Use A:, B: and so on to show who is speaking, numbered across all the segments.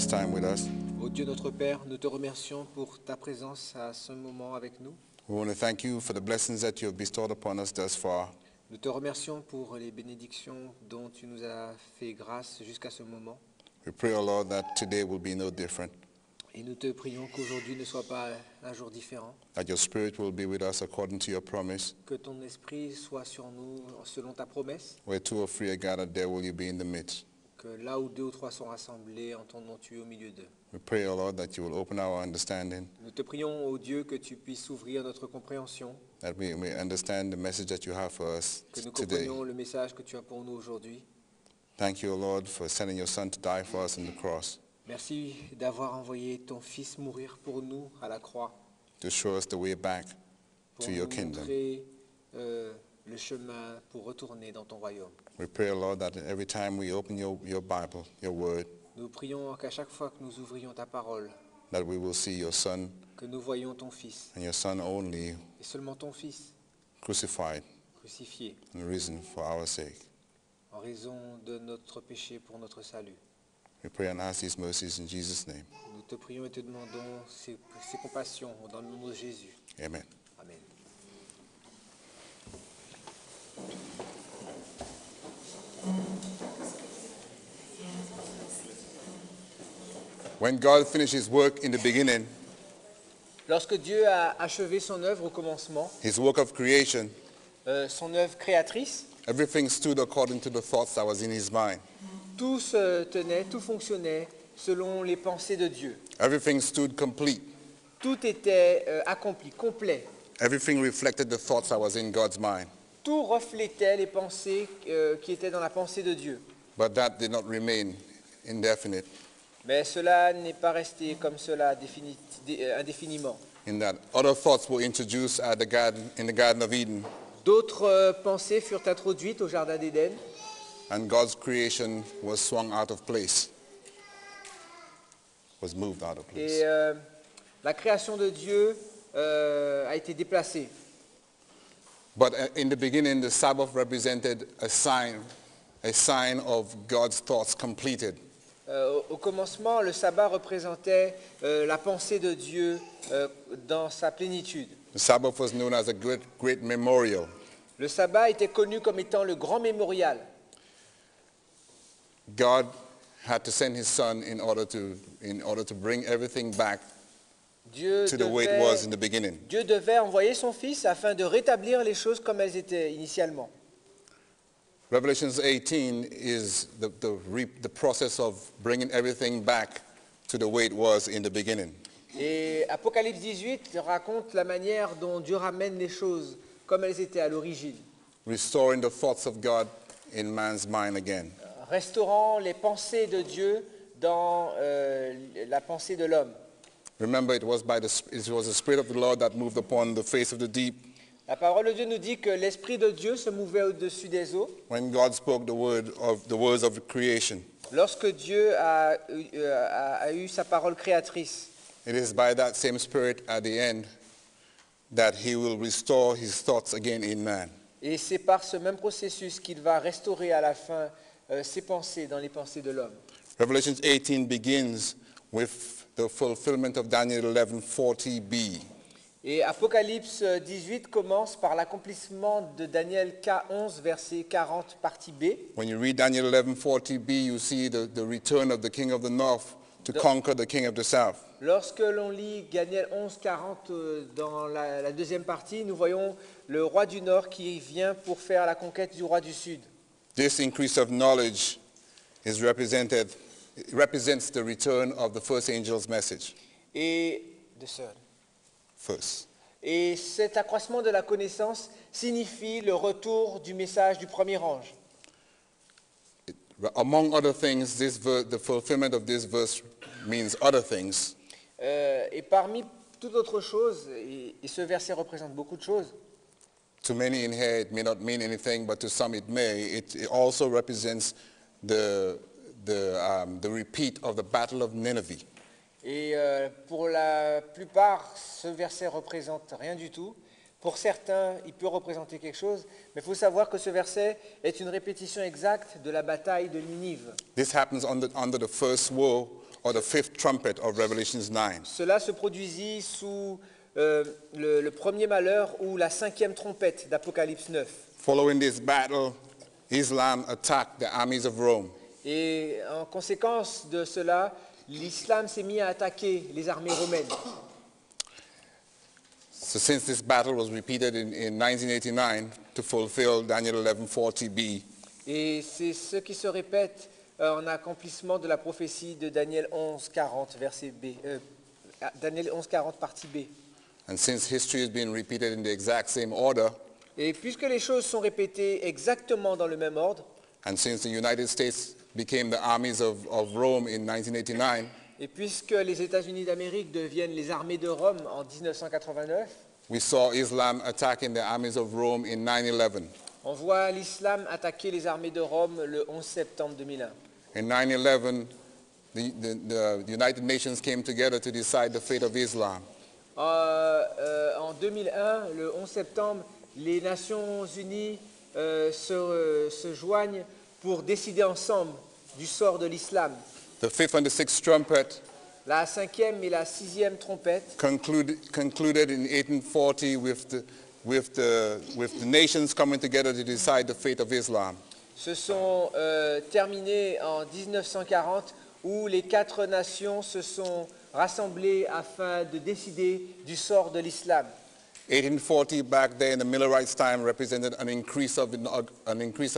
A: time with us.
B: Ô Dieu notre Père, nous te remercions pour ta présence à ce moment avec nous.
A: We want to thank you for the blessings that you have bestowed upon us thus far.
B: Nous te remercions pour les bénédictions dont tu nous as fait grâce jusqu'à ce moment.
A: We pray, O Lord, that today will be no different,
B: Et nous te prions qu'aujourd'hui ne soit pas un jour différent,
A: that your Spirit will be with us according to your promise.
B: que ton esprit soit sur nous selon ta promesse,
A: Where two or three are gathered, there will you be in the midst.
B: que là où deux ou trois sont rassemblés, en ton nom tu es au milieu d'eux.
A: We pray, O Lord, that you will open our understanding,
B: Nous te prions, ô Dieu, que tu puisses ouvrir notre compréhension,
A: that we may understand the message that you have for us
B: que nous
A: today.
B: comprenions le message que tu as pour nous aujourd'hui.
A: Thank you, O Lord, for sending your Son to die for us on the cross,
B: Merci d'avoir envoyé ton Fils mourir pour nous à la croix,
A: to show us the way back
B: pour
A: to
B: nous
A: your kingdom.
B: montrer le chemin pour retourner dans ton royaume.
A: We pray, O Lord, that every time we open your Bible, your word,
B: Nous prions qu'à chaque fois que nous ouvrions ta parole,
A: that we will see your Son
B: que nous voyions ton Fils,
A: and your Son only
B: et seulement ton Fils,
A: crucified
B: crucifié,
A: and risen for our sake.
B: en raison de notre péché pour notre salut.
A: We pray and ask these mercies in Jesus' name.
B: Nous te prions et te demandons ces compassions dans le nom de Jésus.
A: Amen.
B: Amen.
A: When God finished his work in the beginning,
B: Lorsque Dieu a achevé son œuvre au commencement,
A: his work of creation,
B: son œuvre créatrice,
A: everything stood according to the thoughts that was in his mind.
B: tout se tenait, tout fonctionnait selon les pensées de Dieu.
A: Everything stood complete.
B: Tout était accompli, complet.
A: Everything reflected the thoughts that was in God's mind.
B: Tout reflétait les pensées qui étaient dans la pensée de Dieu.
A: But that did not remain indefinite,
B: Mais cela n'est pas resté comme cela indéfiniment.
A: in that other thoughts were introduced at in the Garden of Eden,
B: D'autres pensées furent introduites au Jardin d'Éden
A: and God's creation was swung out of place, was moved out of place.
B: et la création de Dieu a été déplacée.
A: But in the beginning, the Sabbath represented a sign of God's thoughts completed.
B: Au commencement, le sabbat représentait la pensée de Dieu dans sa plénitude.
A: The Sabbath was known as a great memorial.
B: Le sabbat était connu comme étant le grand mémorial.
A: God had to send his Son in order to bring everything back
B: Dieu
A: to the way it was in the beginning.
B: devait envoyer son Fils afin de rétablir les choses comme elles étaient initialement.
A: Revelation 18 is the process of bringing everything back to the way it was in the beginning.
B: Et Apocalypse 18 raconte la manière dont Dieu ramène les choses comme elles étaient à l'origine,
A: Restoring the thoughts of God in man's mind again.
B: restaurant les pensées de Dieu dans la pensée de l'homme.
A: Remember, it was the Spirit of the Lord that moved upon the face of the deep
B: La parole de Dieu nous dit que l'Esprit de Dieu se mouvait au-dessus des eaux
A: when God spoke the words of creation.
B: lorsque Dieu a eu sa parole créatrice.
A: It is by that same Spirit at the end that he will restore his thoughts again in man.
B: Et c'est par ce même processus qu'il va restaurer à la fin ses pensées dans les pensées de l'homme.
A: Revelation 18 begins with the fulfillment of Daniel 11:40b.
B: Et Apocalypse 18 commence par l'accomplissement de Daniel K11, verset 40, partie B.
A: When you read Daniel 11:40b, you see the return of the king of the north to conquer the king of the south.
B: Lorsque l'on lit Daniel 11, 40 dans la deuxième partie, nous voyons le roi du Nord qui vient pour faire la conquête du roi du Sud.
A: This increase of knowledge represents the return of the first angel's message.
B: Et cet accroissement de la connaissance signifie le retour du message du premier ange.
A: Among other things, the fulfillment of this verse means other things.
B: Et parmi toute autre chose, et ce verset représente beaucoup de choses,
A: To many in here, it may not mean anything, but to some it may. It also represents the repeat of the Battle of Nineveh.
B: et pour la plupart, ce verset représente rien du tout. Pour certains, il peut représenter quelque chose, mais il faut savoir que ce verset est une répétition exacte de la bataille de Ninive.
A: This happens under the first woe or the fifth trumpet of Revelations 9.
B: Cela se produisit sous le premier malheur ou la cinquième trompette d'Apocalypse 9.
A: Following this battle, Islam attacked the armies of Rome.
B: Et en conséquence de cela, l'islam s'est mis à attaquer les armées romaines.
A: So since this battle was repeated in 1989 to fulfill Daniel 11:40b,
B: Et c'est ce qui se répète en accomplissement de la prophétie de Daniel 11:40, verset B. Daniel 11:40, partie B.
A: and since history has been repeated in the exact same order,
B: Et puisque les choses sont répétées exactement dans le même ordre,
A: and since the United States became the armies of Rome in 1989,
B: et puisque les États-Unis d'Amérique deviennent les armées de Rome en 1989,
A: we saw Islam attacking the armies of Rome in 9/11.
B: on voit l'islam attaquer les armées de Rome le 11 septembre 2001.
A: In 9/11, the United Nations came together to decide the fate of Islam.
B: En 2001, le 11 septembre, les Nations Unies se joignent pour décider ensemble du sort de l'islam.
A: The fifth and the sixth trumpet
B: La cinquième et la sixième trompette
A: concluded in 1840 with the nations coming together to decide the fate of Islam.
B: se sont terminées en 1940 où les 4 nations se sont rassemblées afin de décider du sort de l'islam.
A: 1840 back there in the Millerites' time represented an increase of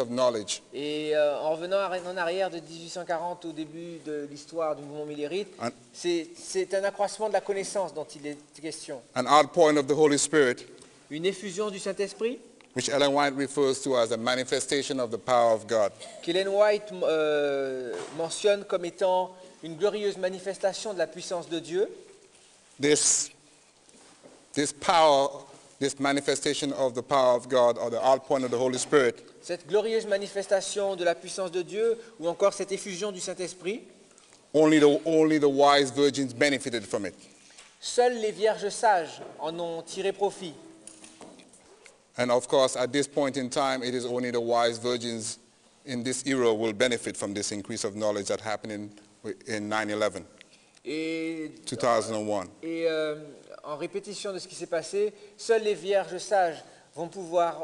A: knowledge.
B: Et en revenant en arrière de 1840 au début de l'histoire du mouvement millérite, c'est un accroissement de la connaissance dont il est question.
A: An outpouring of the Holy Spirit,
B: Une effusion du Saint-Esprit,
A: which Ellen White refers to as a manifestation of the power of God.
B: qu'Ellen White mentionne comme étant une glorieuse manifestation de la puissance de Dieu.
A: This power, this manifestation of the power of God, or the outpouring of the Holy Spirit,
B: Cette glorieuse manifestation de la puissance de Dieu, ou encore cette effusion du Saint-Esprit,
A: only the wise virgins benefited from it.
B: seules les vierges sages en ont tiré profit.
A: And of course, at this point in time, it is only the wise virgins in this era will benefit from this increase of knowledge that happened in 9/11,
B: Et
A: 2001.
B: en répétition de ce qui s'est passé, seules les vierges sages vont pouvoir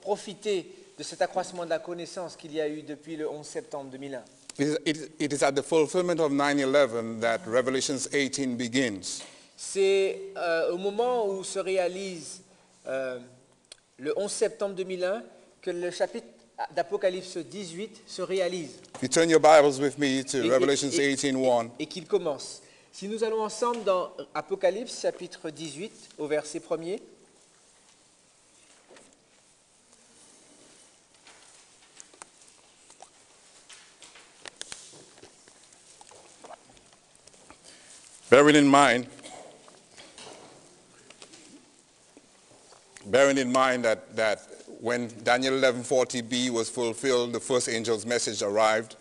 B: profiter de cet accroissement de la connaissance qu'il y a eu depuis le 11 septembre 2001.
A: It is at the fulfillment of 9/11 that Revelations 18 begins.
B: C'est au moment où se réalise le 11 septembre 2001 que le chapitre d'Apocalypse 18 se réalise.
A: If you turn your Bibles with me to
B: Et-
A: Revelations
B: et-
A: 18:1.
B: Et qu'il commence. Si nous allons ensemble dans Apocalypse chapitre 18 au verset 1er,
A: Bearing in mind that when Daniel 11:40b was fulfilled, the first angel's message arrived.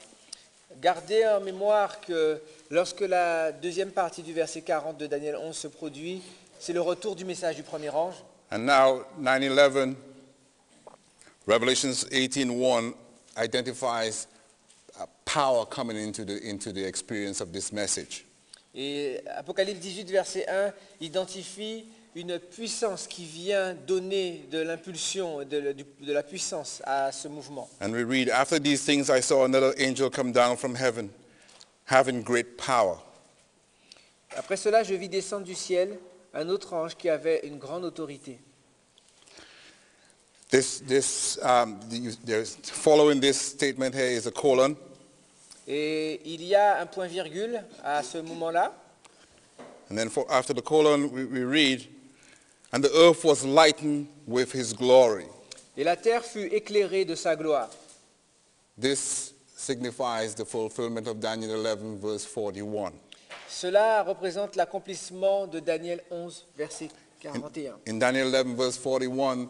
B: gardez en mémoire que lorsque la deuxième partie du verset 40 de Daniel 11 se produit, c'est le retour du message du premier ange.
A: And now 9/11, Revelations 18:1 identifies a power coming into the experience of this message.
B: Et Apocalypse 18 verset 1 identifie une puissance qui vient donner de l'impulsion, de la puissance à ce mouvement.
A: And we read, after these things I saw another angel come down from heaven, having great power.
B: Après cela, je vis descendre du ciel un autre ange qui avait une grande autorité.
A: Following this statement here is a colon.
B: Et il y a un point virgule à ce moment-là.
A: And then after the colon, we read, and the earth was lightened with his glory.
B: Et la terre fut éclairée de sa gloire.
A: This signifies the fulfillment of Daniel 11, verse 41.
B: Cela représente l'accomplissement de Daniel 11, verset 41.
A: In Daniel 11, verse 41,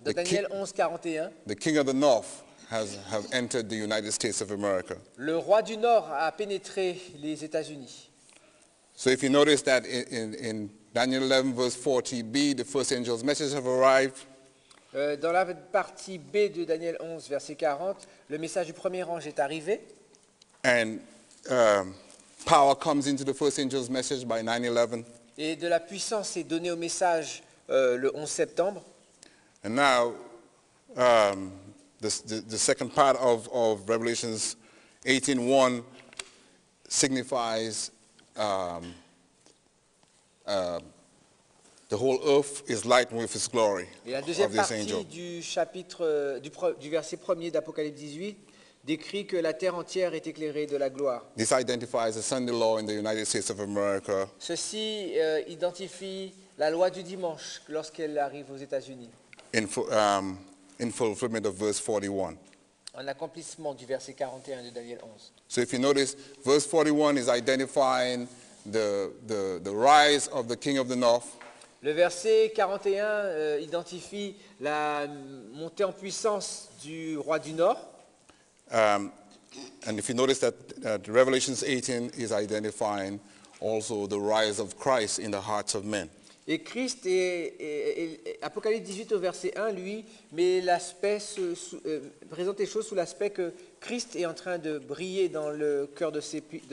B: De Daniel 11, 41,
A: the king of the north have entered the United States of America.
B: le roi du Nord a pénétré les États-Unis.
A: So if you notice that in Daniel 11, verse 40b, the first angel's message have arrived.
B: Dans la partie B de Daniel 11, verset 40, le message du premier ange est arrivé.
A: And power comes into the first angel's message by 9/11.
B: Et de la puissance est donnée au message le 11 septembre.
A: And now, the second part of Revelations 18:1 signifies the whole earth is lightened with his glory
B: Et la
A: of
B: deuxième
A: this
B: partie
A: angel.
B: du chapitre du verset 1er d'Apocalypse 18 décrit que la terre entière est éclairée de la gloire.
A: This identifies the Sunday law in the United States of America,
B: Ceci identifie la loi du dimanche lorsqu'elle arrive aux États-Unis,
A: in fulfillment of verse 41.
B: en accomplissement du verset 41 de Daniel 11.
A: So if you notice, verse 41 is identifying the rise of the king of the north.
B: Le verset 41 identifie la montée en puissance du roi du Nord.
A: And if you notice that Revelations 18 is identifying also the rise of Christ in the hearts of men.
B: Et Christ, Apocalypse 18 au verset 1, lui, met l'aspect, présente les choses sous l'aspect que Christ est en train de briller dans le cœur de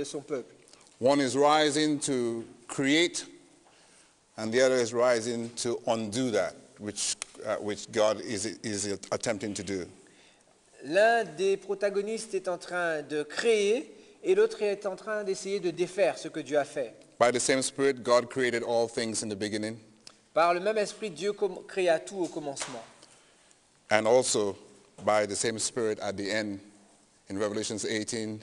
B: son peuple.
A: One is rising to create, and the other is rising to undo that, which God is attempting to do.
B: L'un des protagonistes est en train de créer et l'autre est en train d'essayer de défaire ce que Dieu a fait.
A: By the same Spirit, God created all things in the beginning,
B: Par le même esprit, Dieu créa tout au commencement.
A: and also by the same Spirit at the end, in Revelations 18,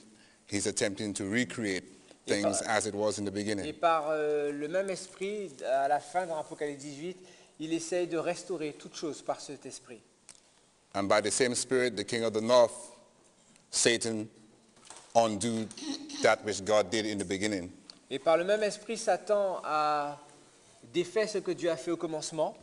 A: he's attempting to recreate things as it was in the
B: Et
A: beginning.
B: par le même esprit, à la fin dans Apocalypse 18, il essaye de restaurer toutes choses par cet esprit.
A: And by the same Spirit, the king of the north, Satan, undo that which God did in the beginning.
B: Et par le même esprit, Satan a défait ce que Dieu a fait au commencement.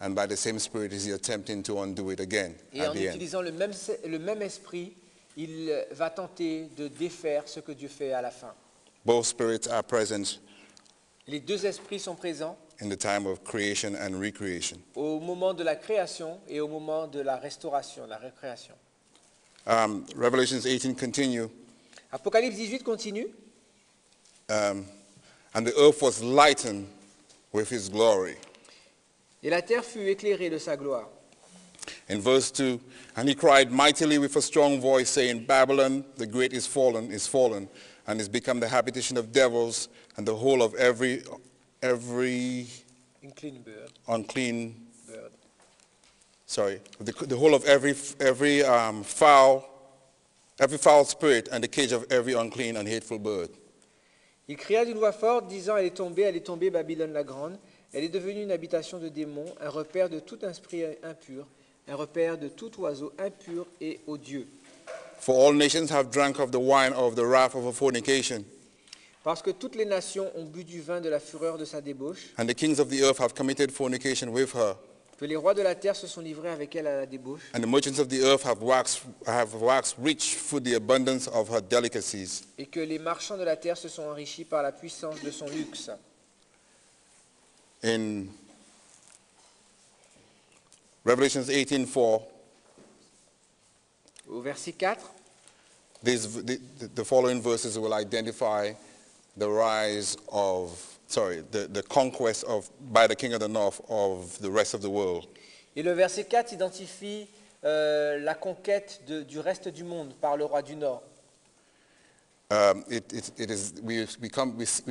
A: And by the same Spirit, is he attempting to undo it again
B: Et
A: at
B: en
A: the end.
B: utilisant le même esprit, il va tenter de défaire ce que Dieu fait à la fin.
A: Both spirits are present
B: Les deux esprits sont présents
A: in the time of creation and recreation.
B: au moment de la création et au moment de la restauration, la récréation.
A: Revelations 18 continue.
B: Apocalypse 18 continue.
A: And the earth was lightened with his glory.
B: Et la terre fut éclairée de sa gloire.
A: In verse 2, and he cried mightily with a strong voice, saying, Babylon the great is fallen, and is become the habitation of devils, and the whole of every
B: Unclean bird.
A: unclean,
B: Bird.
A: the whole of every foul spirit, and the cage of every unclean and hateful bird.
B: Il cria d'une voix forte, disant, elle est tombée, Babylone la grande. Elle est devenue une habitation de démons, un repère de tout esprit impur, un repère de tout oiseau impur et odieux.
A: For all nations have drunk of the wine of the wrath of her fornication,
B: Parce que toutes les nations ont bu du vin de la fureur de sa débauche,
A: and the kings of the earth have committed fornication with her,
B: que les rois de la terre se sont livrés avec elle à la débauche,
A: and the merchants of the earth have waxed rich through the abundance of her delicacies.
B: et que les marchands de la terre se sont enrichis par la puissance de son luxe.
A: In Revelations 18:4,
B: Au verset 4,
A: the following verses will identify the rise of, the conquest by the king of the north of the rest of the world.
B: et le verset 4 identifie la conquête du reste du monde par le roi du Nord.
A: We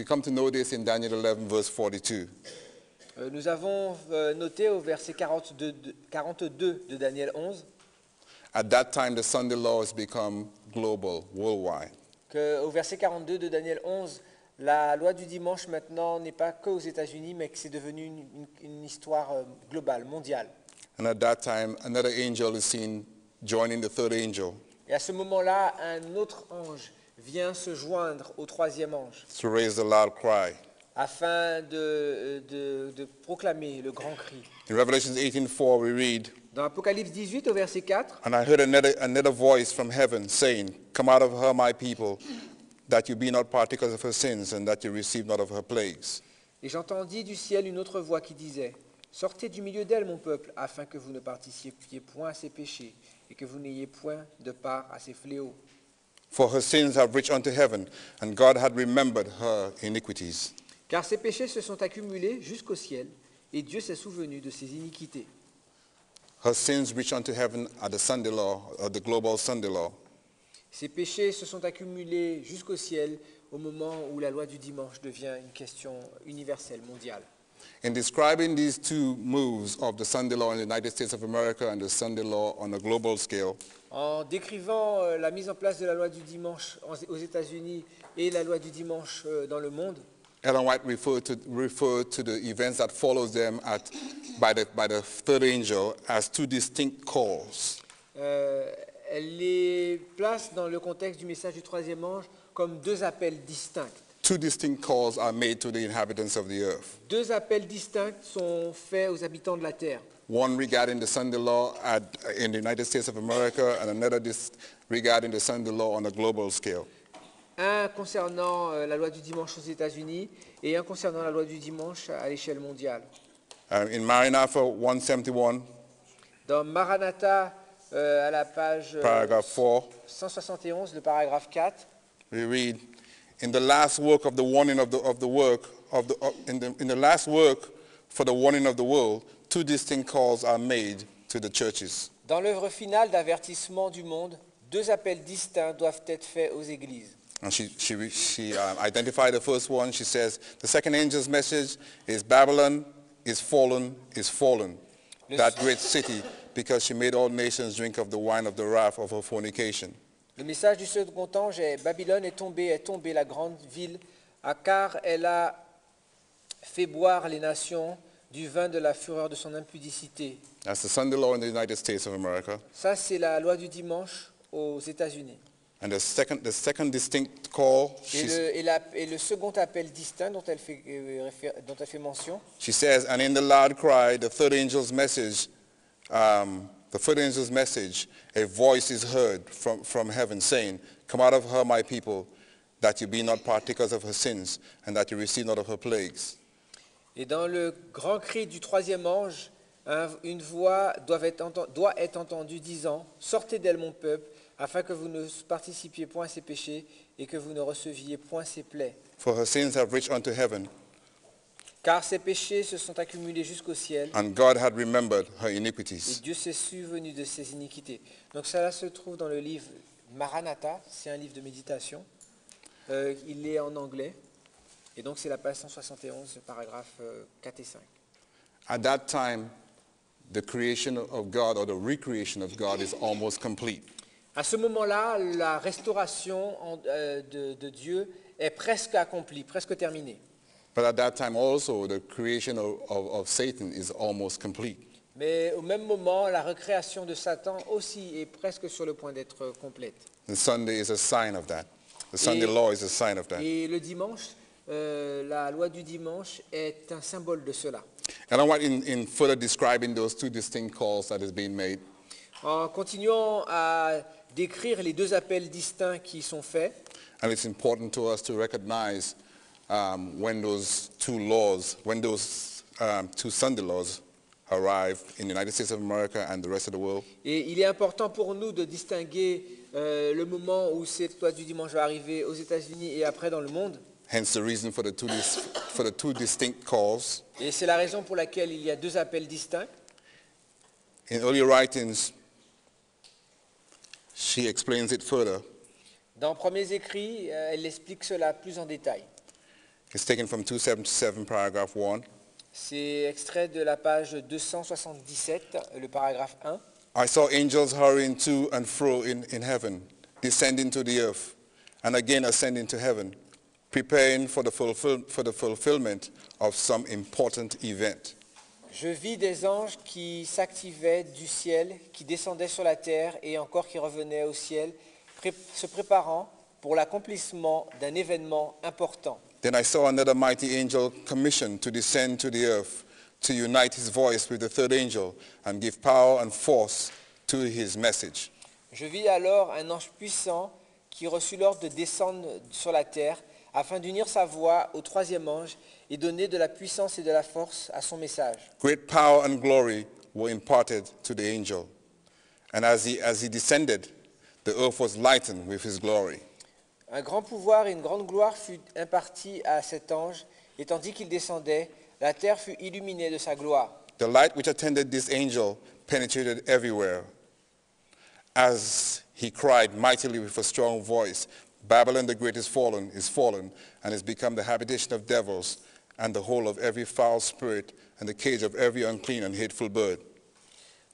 A: come to know this in Daniel 11, verse 42.
B: Nous avons noté au verset 42 de Daniel 11
A: At that time, the Sunday law has become global, worldwide.
B: qu'au verset 42 de Daniel 11, la loi du dimanche maintenant n'est pas qu'aux États-Unis, mais que c'est devenu une histoire globale, mondiale.
A: And at that time, another angel is seen joining the third angel
B: Et à ce moment-là, un autre ange vient se joindre au troisième ange
A: to raise the loud cry.
B: afin de proclamer le grand cri.
A: In Revelations 18:4, we read,
B: Dans Apocalypse 18 au verset 4,
A: and I heard another voice from heaven saying, Come out of her, my people, that you be not partakers of her sins, and that you receive not of her plagues.
B: et j'entendis du ciel une autre voix qui disait, Sortez du milieu d'elle, mon peuple, afin que vous ne participiez point à ses péchés, et que vous n'ayez point de part à ses fléaux.
A: For her sins have reached unto heaven, and God had remembered her iniquities.
B: Car ses péchés se sont accumulés jusqu'au ciel, et Dieu s'est souvenu de ses iniquités.
A: Her sins reached unto heaven at the Sunday law, the global Sunday law.
B: Ses péchés se sont accumulés jusqu'au ciel au moment où la loi du dimanche devient une question universelle, mondiale.
A: In describing these two moves of the Sunday law in the United States of America and the Sunday law on a global scale,
B: En décrivant la mise en place de la loi du dimanche aux États-Unis et la loi du dimanche dans le monde,
A: Ellen White referred to the events that follows them by the third angel as two distinct calls.
B: elle les place dans le contexte du message du troisième ange comme deux appels distincts.
A: Two distinct calls are made to the inhabitants of the earth.
B: Deux appels distincts sont faits aux habitants de la terre.
A: One regarding the Sunday law in the United States of America and another regarding the Sunday law on a global scale.
B: Un concernant la loi du dimanche aux États-Unis et un concernant la loi du dimanche à l'échelle mondiale.
A: In Maranatha 171,
B: Dans Maranatha, à la page
A: paragraph 4,
B: 171, le paragraphe 4,
A: we read, in the last work of the warning of the work in the last work for the warning of the world, two distinct calls are made to the churches.
B: dans l'œuvre finale d'avertissement du monde, deux appels distincts doivent être faits aux églises.
A: And she identified the first one. She says, the second angel's message is Babylon is fallen, that great city, because she made all nations drink of the wine of the wrath of her fornication.
B: Le message du second ange est Babylone est tombée la grande ville, car elle a fait boire les nations du vin de la fureur de son impudicité.
A: That's the Sunday law in the United States of America.
B: Ça, c'est la loi du dimanche aux États-Unis.
A: And the second distinct call,
B: Et le second appel distinct dont elle fait mention,
A: she says, and in the loud cry, the third angel's message, a voice is heard from heaven saying, come out of her, my people, that you be not partakers of her sins, and that you receive not of her plagues.
B: et dans le grand cri du troisième ange, une voix doit être entendue disant, sortez d'elle mon peuple, afin que vous ne participiez point à ses péchés et que vous ne receviez point ses plaies.
A: For her sins have reached unto heaven,
B: Car ses péchés se sont accumulés jusqu'au ciel,
A: and God had remembered her
B: et
A: iniquities.
B: Dieu s'est souvenu de ses iniquités. Donc cela se trouve dans le livre Maranatha, c'est un livre de méditation. Il est en anglais, et donc c'est la page 171, paragraphes 4 et 5.
A: At that time, the creation of God or the recreation of God is almost complete.
B: À ce moment-là, la restauration de Dieu est presque accomplie, presque terminée.
A: But at that time also, the creation of Satan is almost complete.
B: Mais au même moment, la recréation de Satan aussi est presque sur le point d'être complète.
A: The Sunday is a sign of that. The Sunday law is a sign of that.
B: Et le dimanche, la loi du dimanche est un symbole de cela.
A: And I want in further describing those two distinct calls that is being made,
B: En continuant à décrire les deux appels distincts qui sont faits,
A: and it's important to us to recognize when those two Sunday laws arrive in the United States of America and the rest of the world.
B: et il est important pour nous de distinguer le moment où cette loi du dimanche va arriver aux États-Unis et après dans le monde.
A: Hence the reason for the two distinct calls.
B: Et c'est la raison pour laquelle il y a deux appels distincts.
A: In earlier writings, she explains it further.
B: Dans Premiers Écrits, elle explique cela plus en détail.
A: It's taken from 277, paragraph 1.
B: C'est extrait de la page 277, le paragraphe 1.
A: I saw angels hurrying to and fro in heaven, descending to the earth, and again ascending to heaven, preparing for the fulfillment of some important event.
B: Je vis des anges qui s'activaient du ciel, qui descendaient sur la terre et encore qui revenaient au ciel, se préparant pour l'accomplissement d'un événement important.
A: Then I saw another mighty angel commissioned to descend to the earth, to unite his voice with the third angel and give power and force to his message.
B: Je vis alors un ange puissant qui reçut l'ordre de descendre sur la terre afin d'unir sa voix au troisième ange et donner de la puissance et de la force à son message.
A: Great power and glory were imparted to the angel. And as he descended, the earth was lightened with his glory.
B: Un grand pouvoir et une grande gloire fut impartis à cet ange, et tandis qu'il descendait, la terre fut illuminée de sa gloire.
A: The light which attended this angel penetrated everywhere as he cried mightily with a strong voice, Babylon the great is fallen, and is become the habitation of devils, and the hole of every foul spirit, and the cage of every unclean and hateful bird.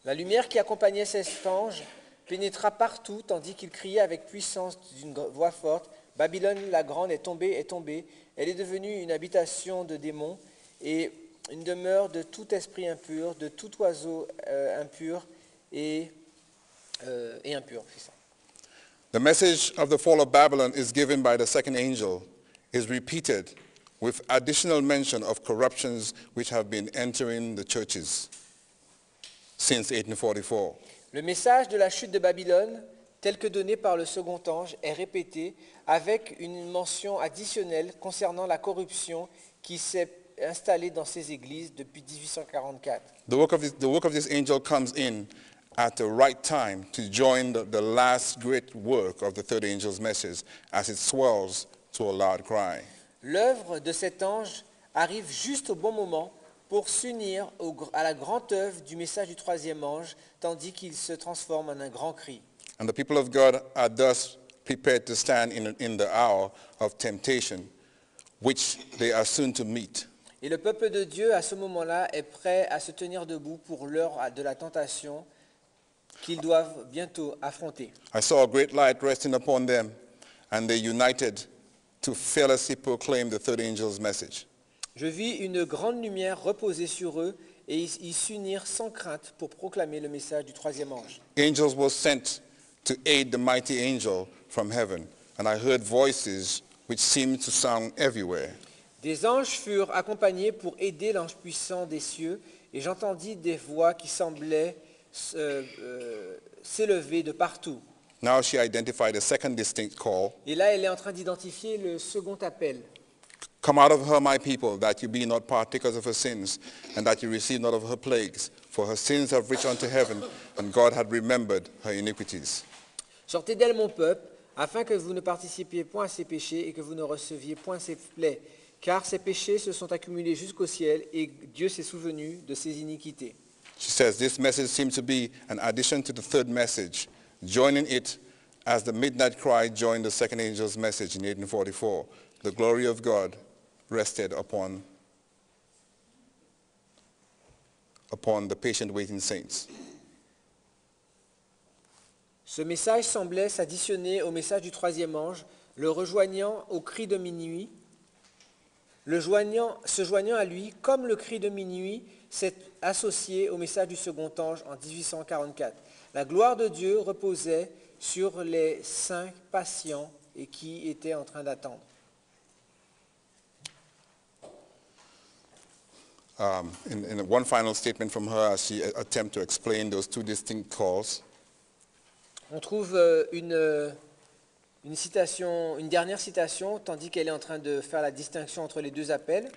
B: La lumière qui accompagnait cet ange pénétra partout, tandis qu'il criait avec puissance d'une voix forte, Babylone la grande est tombée, elle est devenue une habitation de démons et une demeure de tout esprit impur, de tout oiseau impur et impur. C'est ça.
A: The message of the fall of Babylon is given by the second angel, is repeated with additional mention of corruptions which have been entering the churches since 1844.
B: Le message de la chute de Babylone, tel que donné par le second ange, est répété avec une mention additionnelle concernant la corruption qui s'est installée dans ces églises depuis 1844.
A: The work of this angel comes in at the right time to join the last great work of the third angel's message as it swells to a loud cry.
B: L'œuvre de cet ange arrive juste au bon moment pour s'unir à la grande œuvre du message du troisième ange, tandis qu'il se transforme en un grand cri.
A: And the people of God are thus prepared to stand in the hour of temptation, which they are soon to meet.
B: Et le peuple de Dieu, à ce moment-là, est prêt à se tenir debout pour l'heure de la tentation qu'ils doivent bientôt affronter.
A: I saw a great light resting upon them, and they united to fearlessly proclaim the third angel's message.
B: Je vis une grande lumière reposer sur eux et ils s'unirent sans crainte pour proclamer le message du troisième ange.
A: Angels were sent to aid the mighty angel from heaven, and I heard voices which seemed to sound everywhere.
B: Des anges furent accompagnés pour aider l'ange puissant des cieux et j'entendis des voix qui semblaient s'élever de partout.
A: Now she identified a second distinct call.
B: Et là, elle est en train d'identifier le second appel.
A: Come out of her, my people, that you be not partakers of her sins, and that you receive not of her plagues. For her sins have reached unto heaven, and God had remembered her iniquities.
B: Sortez d'elle, mon peuple, afin que vous ne participiez point à ses péchés et que vous ne receviez point ses plaies. Car ses péchés se sont accumulés jusqu'au ciel et Dieu s'est souvenu de ses iniquités.
A: She says this message seems to be an addition to the third message, joining it as the midnight cry joined the second angel's message in 1844. The glory of God rested upon the patient waiting saints.
B: Ce message semblait s'additionner au message du troisième ange, le rejoignant au cri de minuit. Se joignant à lui, comme le cri de minuit s'est associé au message du second ange en 1844. La gloire de Dieu reposait sur les saints patients et qui étaient en train d'attendre.
A: In one final statement from her as she attempts to explain those two distinct calls,
B: On trouve une dernière citation, tandis qu'elle est en train de faire la distinction entre les deux appels.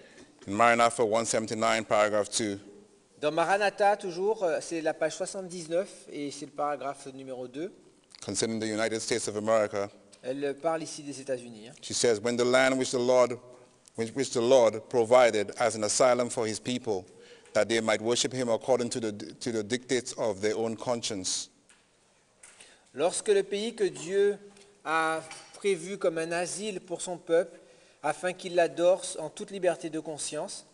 A: in Maranatha 179, paragraph 2,
B: Dans Maranatha, toujours, c'est la page 79 et c'est le paragraphe numéro 2.
A: concerning the United States of America,
B: Elle parle ici des États-Unis.
A: she says, when the land which the Lord provided as an asylum for his people, that they might worship him according to the dictates of their own conscience,
B: Lorsque le pays que Dieu a prévu comme un asile pour son peuple, afin qu'il l'adore en toute liberté de conscience,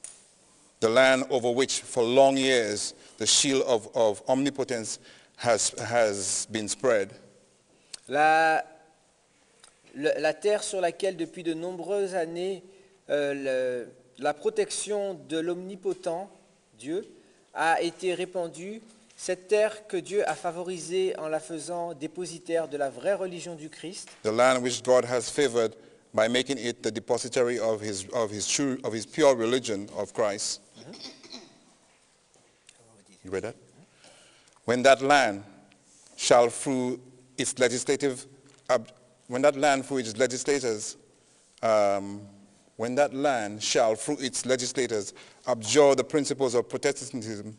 A: the land over which for long years the shield of omnipotence has been spread,
B: la terre sur laquelle depuis de nombreuses années la protection de l'omnipotent Dieu a été répandue, cette terre que Dieu a favorisée en la faisant dépositaire de la vraie religion du Christ,
A: the land which God has favored by making it the depository of his pure religion of Christ. You read that? When that land shall through its legislative, when that land through its legislators, when that land shall through its legislators abjure the principles of Protestantism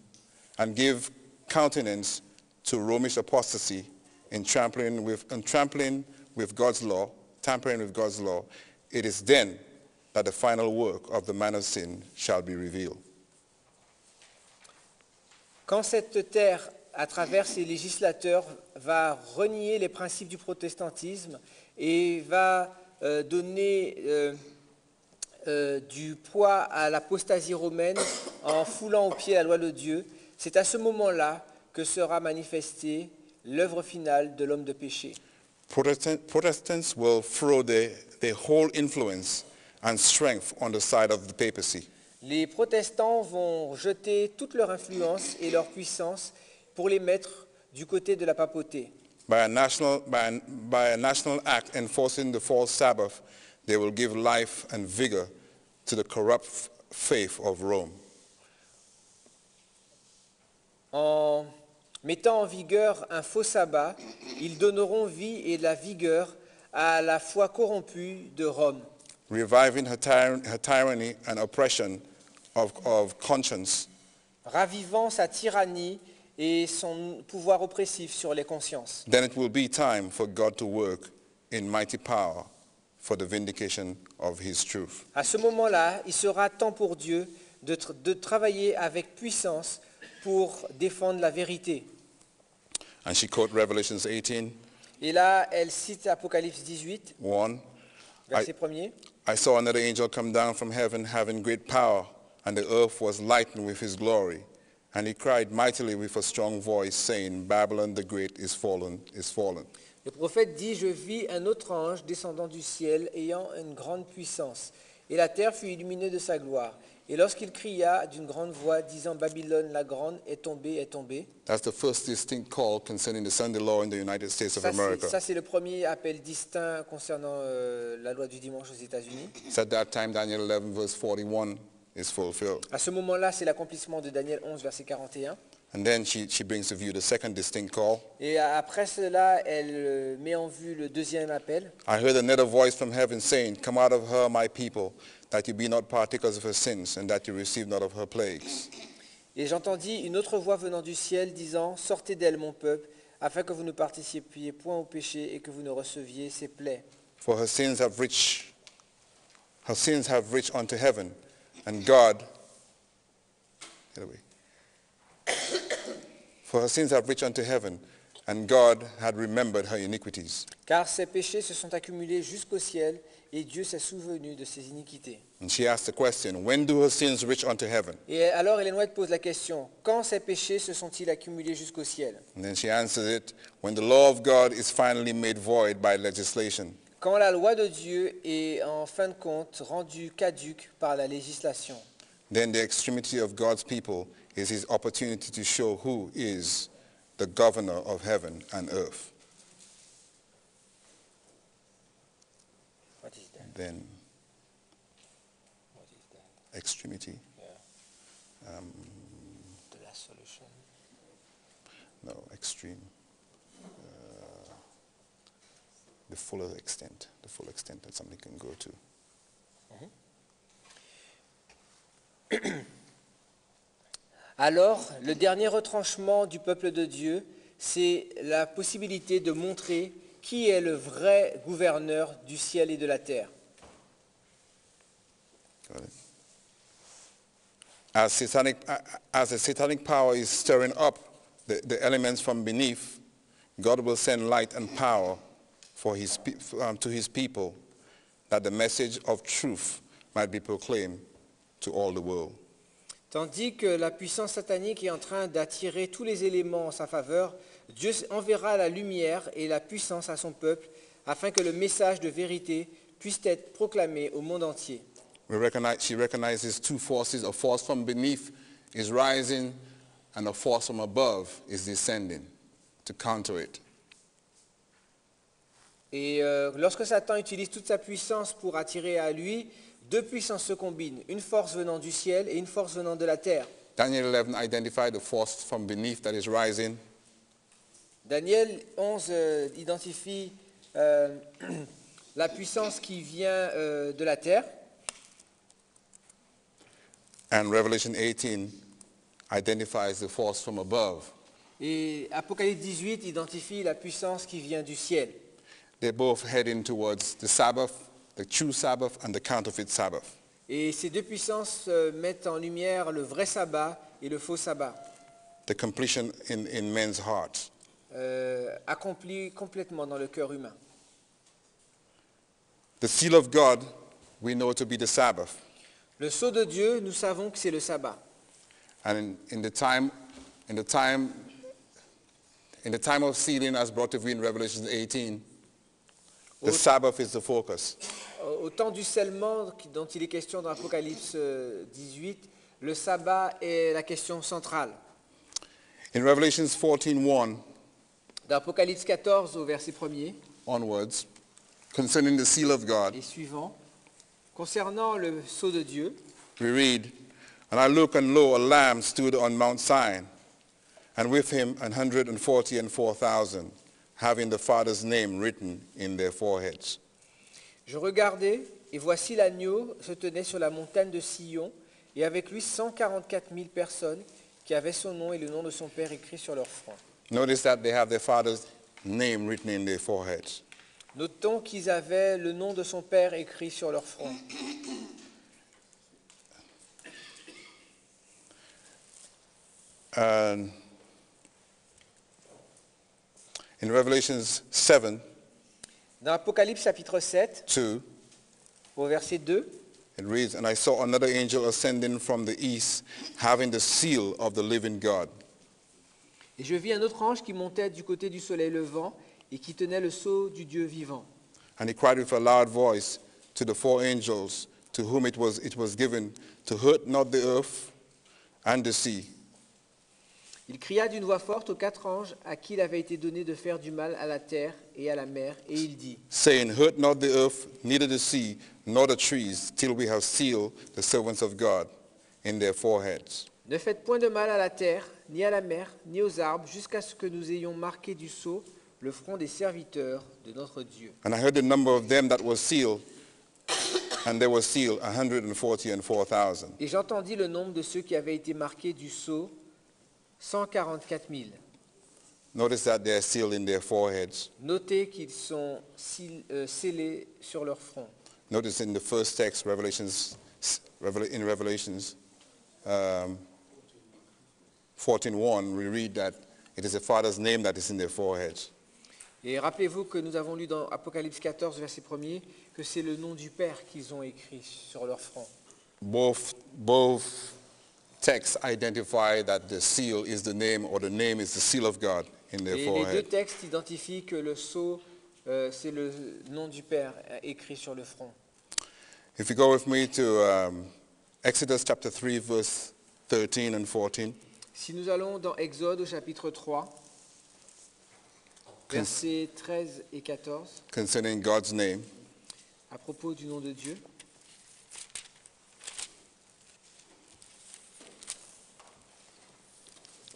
A: and give countenance to Romish apostasy, in trampling with God's law, tampering with God's law, it is then that the final work of the man of sin shall be revealed.
B: Quand cette terre, à travers ses législateurs, va renier les principes du protestantisme et va donner du poids à l'apostasie romaine en foulant aux pieds la loi de Dieu, c'est à ce moment-là que sera manifestée l'œuvre finale de l'homme de péché.
A: Protestants will throw their whole influence and strength on the side of the papacy.
B: Les protestants vont jeter toute leur influence et leur puissance pour les mettre du côté de la papauté.
A: By a national act enforcing the false Sabbath, they will give life and vigor to the corrupt faith of Rome.
B: En mettant en vigueur un faux sabbat, ils donneront vie et de la vigueur à la foi corrompue de Rome,
A: Reviving her tyranny and oppression of conscience,
B: ravivant sa tyrannie et son pouvoir oppressif sur les consciences.
A: then it will be time for God to work in mighty power for the vindication of his truth.
B: À ce moment-là, il sera temps pour Dieu de travailler avec puissance pour défendre la vérité.
A: And she quotes Revelations 18,
B: Et là, elle cite Apocalypse 18,
A: 1.
B: verset 1er.
A: I saw another angel come down from heaven having great power, and the earth was lightened with his glory. And he cried mightily with a strong voice, saying, Babylon the great is fallen, is fallen.
B: Le prophète dit, je vis un autre ange descendant du ciel, ayant une grande puissance. Et la terre fut illuminée de sa gloire. Et lorsqu'il cria d'une grande voix, disant, Babylone la grande est tombée, est tombée.
A: That's the first distinct call concerning the Sunday law in the United States of America.
B: Ça, c'est le premier appel distinct concernant la loi du dimanche aux États-Unis.
A: It's at that time Daniel 11 verse 41 is fulfilled.
B: À ce moment-là, c'est l'accomplissement de Daniel 11, verset 41.
A: And then she brings to view the second distinct call.
B: Et après cela, elle met en vue le deuxième appel.
A: I heard another voice from heaven saying, Come out of her, my people, that you be not partakers of her sins, and that you receive not of her plagues.
B: Et j'entendis une autre voix venant du ciel disant, sortez d'elle, mon peuple, afin que vous ne participiez point au péché et que vous ne receviez ses plaies.
A: For her sins have reached unto heaven, and God, get away. For her sins have reached unto heaven, and God had remembered her iniquities.
B: Car ses péchés se sont accumulés jusqu'au ciel, et Dieu s'est souvenu de ses iniquités.
A: And she asked the question, when do her sins reach unto heaven?
B: Et alors Ellen White pose la question, quand ces péchés se sont-ils accumulés jusqu'au ciel?
A: And then she answers it, when the law of God is finally made void by legislation.
B: Quand la loi de Dieu est en fin de compte rendue caduque par la législation.
A: Then the extremity of God's people is his opportunity to show who is the governor of heaven and earth.
B: What is that?
A: Then
B: What is that?
A: extremity,
B: The last solution.
A: no, extreme. The full extent that something can go to.
B: Alors, le dernier retranchement du peuple de Dieu, c'est la possibilité de montrer qui est le vrai gouverneur du ciel et de la terre.
A: Got it? As the satanic power is stirring up the elements from beneath, God will send light and power for to his people, that the message of truth might be proclaimed to all the world.
B: Tandis que la puissance satanique est en train d'attirer tous les éléments en sa faveur, Dieu enverra la lumière et la puissance à son peuple afin que le message de vérité puisse être proclamé au monde entier.
A: She recognizes two forces. A force from beneath is rising, and a force from above is descending to counter it.
B: Et lorsque Satan utilise toute sa puissance pour attirer à lui, deux puissances se combinent, une force venant du ciel et une force venant de la terre.
A: Daniel 11 identified the force from beneath that is rising.
B: Daniel 11 identifie la puissance qui vient de la terre.
A: And Revelation 18 identifies the force from above
B: Et Apocalypse 18 identifie la puissance qui vient du ciel.
A: They're both heading towards the Sabbath, the true Sabbath, and the counterfeit Sabbath.
B: Et ces deux puissances mettent en lumière le vrai sabbat et le faux sabbat,
A: The completion in men's hearts.
B: accomplis complètement dans le cœur humain.
A: The seal of God, we know to be the Sabbath.
B: Le sceau de Dieu, nous savons que c'est le sabbat.
A: And in the time of sealing, as brought to you in Revelation 18, the Sabbath is the focus.
B: Au temps du scellement dont il est question dans Apocalypse 18, le sabbat est la question centrale.
A: In Revelation 14:1
B: Dans Apocalypse 14 au verset 1er
A: onwards, concerning the seal of God,
B: et suivant, concernant le sceau de Dieu,
A: we read, "And I looked, and lo, a lamb stood on Mount Zion, and with him 144,000, having the Father's name written in their foreheads."
B: je regardai, et voici l'agneau se tenait sur la montagne de Sion, et avec lui 144 000 personnes qui avaient son nom et le nom de son Père écrit sur leur front.
A: Notice that they have their Father's name written in their foreheads.
B: Notons qu'ils avaient le nom de son Père écrit sur leur front.
A: And in Revelation 7,
B: Dans Apocalypse chapitre 7,
A: 2,
B: au verset 2,
A: it reads, "And I saw another angel ascending from the east, having the seal of the living God.
B: et je vis un autre ange qui montait du côté du soleil levant et qui tenait le sceau du Dieu vivant.
A: And he cried with a loud voice to the four angels to whom it was given to hurt not the earth and the sea,
B: Il cria d'une voix forte aux 4 anges à qui il avait été donné de faire du mal à la terre et à la mer, et il dit,
A: saying, Hurt not the earth, neither the sea, nor the trees, till we have sealed the servants of God in their foreheads.
B: ne faites point de mal à la terre, ni à la mer, ni aux arbres, jusqu'à ce que nous ayons marqué du sceau le front des serviteurs de notre Dieu.
A: And I heard the number of them that were sealed, and they were sealed 144,000.
B: Et j'entendis le nombre de ceux qui avaient été marqués du sceau, 144 000.
A: Notice that they are sealed in their foreheads.
B: Notez qu'ils sont scellés sur leur front.
A: Notice in the first text, Revelations 14:1, we read that it is the Father's name that is in their foreheads.
B: Et rappelez-vous que nous avons lu dans Apocalypse 14, verset 1er, que c'est le nom du Père qu'ils ont écrit sur leur front.
A: Both texts identify that the seal is the name, or the name is the seal of God in their
B: Et les deux
A: forehead.
B: textes identifient que le sceau, c'est le nom du Père écrit sur le front.
A: If you go with me to Exodus chapter 3, verse 13 and 14.
B: Si nous allons dans Exode au chapitre 3, versets 13 et 14,
A: Concerning God's name.
B: à propos du nom de Dieu.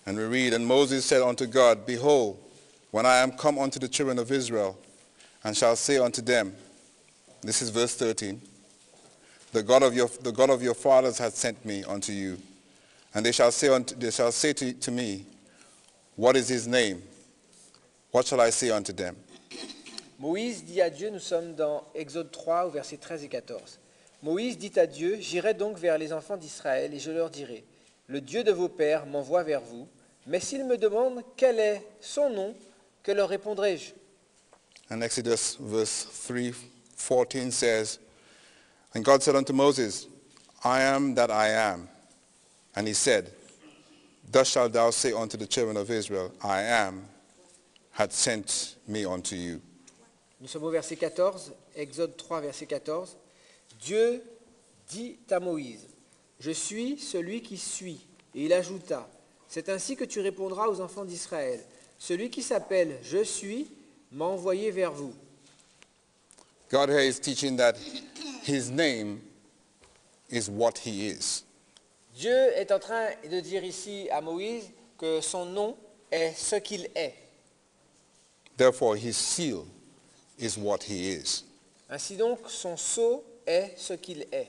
A: And we read, And Moses said unto God, Behold, when I am come unto the children of Israel, and shall say unto them, this is verse 13, the God of your fathers hath sent me unto you. And they shall say to me, What is his name? What shall I say unto them?
B: Moïse dit à Dieu, nous sommes dans Exode 3 au verset 13 et 14. Moïse dit à Dieu, j'irai donc vers les enfants d'Israël et je leur dirai, le Dieu de vos pères m'envoie vers vous, mais s'ils me demandent quel est son nom, que leur répondrai-je?
A: And Exodus verse 3:14 says, And God said unto Moses, I am that I am. And he said, Thus shalt thou say unto the children of Israel, I am, hath sent me unto you.
B: Nous sommes au verset 14, Exode 3, verset 14. Dieu dit à Moïse, je suis celui qui suis. Et il ajouta, c'est ainsi que tu répondras aux enfants d'Israël. Celui qui s'appelle Je suis m'a envoyé vers vous.
A: God here is teaching that his name is what he is.
B: Dieu est en train de dire ici à Moïse que son nom est ce qu'il est.
A: Therefore, his seal is what he is.
B: Ainsi donc, son sceau est ce qu'il est.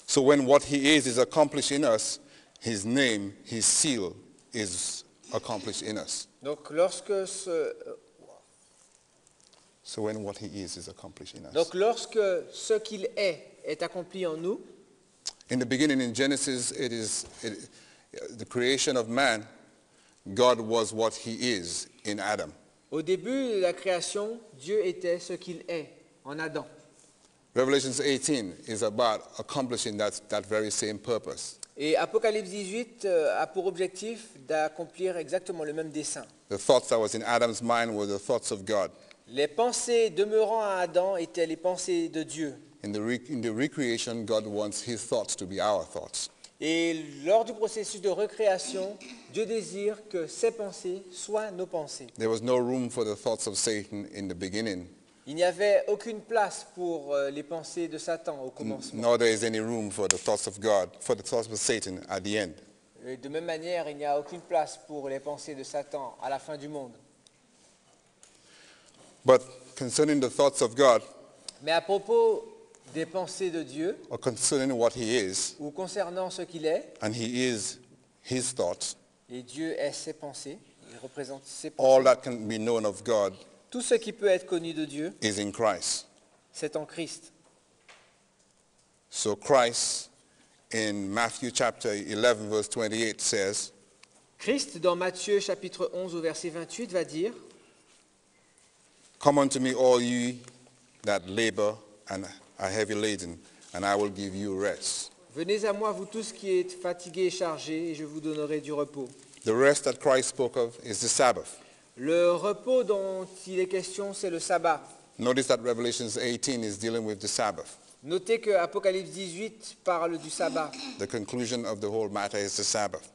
A: So when what he is accomplished in us, his name, his seal is accomplished in us.
B: Donc lorsque
A: So when what he is accomplished in us.
B: Donc lorsque ce qu'il est accompli en nous,
A: In the beginning, in Genesis, the creation of man, God was what he is in Adam.
B: au début de la création, Dieu était ce qu'il est en Adam.
A: Revelation 18 is about accomplishing that very same purpose.
B: Et Apocalypse 18 a pour objectif d'accomplir exactement le même dessein.
A: The thoughts that was in Adam's mind were the thoughts of God.
B: Les pensées demeurant à Adam étaient les pensées de Dieu.
A: In the recreation, God wants his thoughts to be our thoughts.
B: Et lors du processus de recréation, Dieu désire que ses pensées soient nos pensées.
A: There was no room for the thoughts of Satan in the beginning,
B: Il n'y avait aucune place pour les pensées de Satan au commencement.
A: nor there is any room for the thoughts of God, for the thoughts of Satan at the end.
B: Et de même manière, il n'y a aucune place pour les pensées de Satan à la fin du monde.
A: But concerning the thoughts of God,
B: Mais à propos des pensées de Dieu,
A: or concerning what he is,
B: ou concernant ce qu'il est,
A: and he is his thoughts,
B: et Dieu est ses pensées, il représente ses
A: all
B: pensées,
A: that can be known of God
B: tout ce qui peut être connu de Dieu,
A: is in Christ.
B: c'est en Christ.
A: So Christ in Matthew chapter 11 verse 28 says,
B: Christ, dans Matthieu chapitre 11 au verset 28, va dire
A: "Come unto me all ye that labor and are heavy laden, and I will give you rest."
B: « Venez à moi, vous tous qui êtes fatigués et chargés, et je vous donnerai du repos. »
A: The rest that Christ spoke of is the Sabbath.
B: Le repos dont il est question, c'est le sabbat.
A: Notice that Revelation 18 is dealing with the Sabbath.
B: Notez que Apocalypse 18 parle du sabbat.
A: The conclusion of the whole matter is the Sabbath.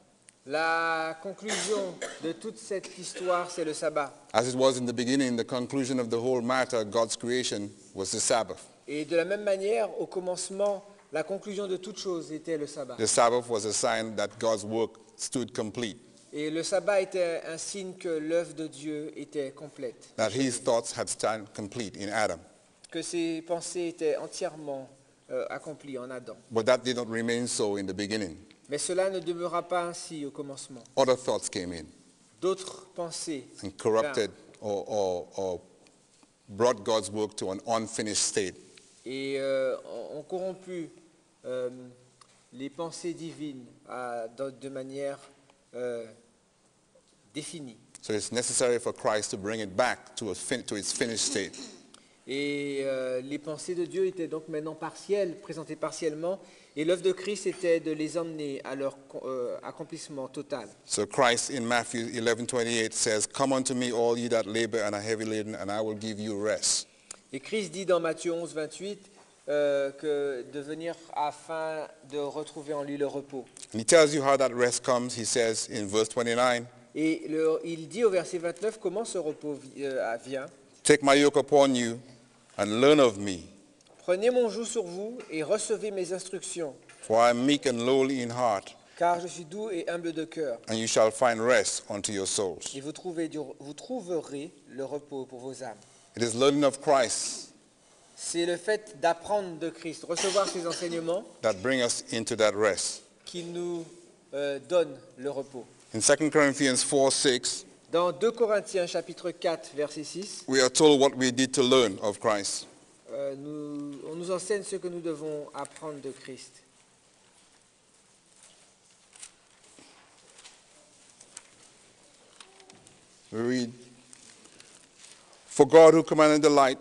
B: La conclusion de toute cette histoire, c'est le sabbat.
A: As it was in the beginning, the conclusion of the whole matter, God's creation, was the Sabbath.
B: Et de la même manière, au commencement, la conclusion de toute chose était le sabbat.
A: The Sabbath was a sign that God's work stood complete,
B: Et le sabbat était un signe que l'œuvre de Dieu était complète,
A: that his thoughts had stand complete in Adam.
B: que ses pensées étaient entièrement accomplies en Adam.
A: But that did not remain so in the beginning.
B: Mais cela ne demeura pas ainsi au commencement.
A: Other thoughts came in
B: D'autres pensées
A: and corrupted or brought God's work to an unfinished state.
B: et ont corrompu les pensées divines de manière définie.
A: So it's necessary for Christ to bring it back to its finished state.
B: Et les pensées de Dieu étaient donc maintenant partielles, présentées partiellement, et l'œuvre de Christ était de les emmener à leur accomplissement total.
A: So Christ in Matthew 11:28 says, "Come unto me, all ye that labor and are heavy laden, and I will give you rest."
B: Et Christ dit dans Matthieu 11, 28 que de venir afin de retrouver en lui le repos.
A: And he tells you how that rest comes. He says in verse 29,
B: Et il dit au verset 29 comment ce repos vient.
A: "Take my yoke upon you and learn of me,
B: Prenez mon joug sur vous et recevez mes instructions,
A: for I am meek and lowly in heart,
B: car je suis doux et humble de cœur.
A: and you shall find rest unto your souls."
B: Et vous trouverez le repos pour vos âmes.
A: It is learning of Christ
B: C'est le fait d'apprendre de Christ, recevoir ses enseignements,
A: that bring us into that rest.
B: qui nous donne le repos.
A: In 2 Corinthians 4:6,
B: Dans 2 Corinthiens chapitre 4, verset 6,
A: we are told what we did to learn of Christ.
B: on nous enseigne ce que nous devons apprendre de Christ.
A: We read, "For God who commanded the light